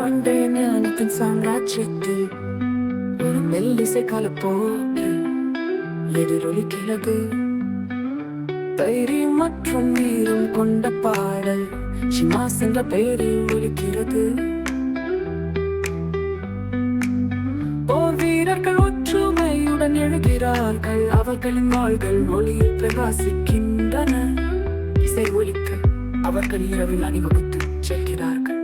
பண்டைய ஞானத்தின் சாம்ராஜ்யத்தில் ஒரு மெல்லிசை கலப்போடு எதிரொலிக்கிறது. தைரியம் மற்றும் வீரம் கொண்ட பாடல் ஷிமாஸ் என்ற பெயரில் ஒலிக்கிறது. போர் வீரர்கள் ஒற்றுமையுடன் எழுகிறார்கள். அவர்களின் வாள்கள் ஒளியில் பிரகாசிக்கின்றன. இசை ஒலிக்க அவர்கள் இரவில் அணிவகுத்து செல்கிறார்கள்.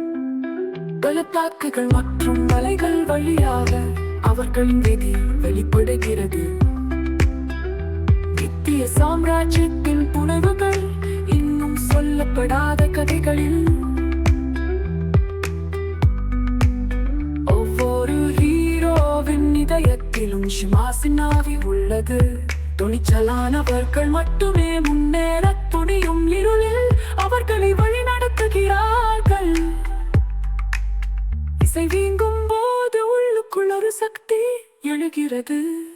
பள்ளத்தாக்குகள் மற்றும் மலைகள் வழியாக அவர்களின் விதி வெளிப்படுகிறது. நித்திய சாம்ராஜ்யத்தின் புனைவுகள் இன்னும் சொல்லப்படாத கதைகளில் ஒவ்வொரு ஹீரோவின் இதயத்திலும் ஷிமாஸின் ஆவி உள்ளது. துணிச்சலானவர்கள் மட்டுமே முன்னேற துணியும். இருளில் அவர்களை வழி நடத்துகிறார்கள். இசை வீங்கும் போது உள்ளுக்குள் ஒரு சக்தி எழுகிறது.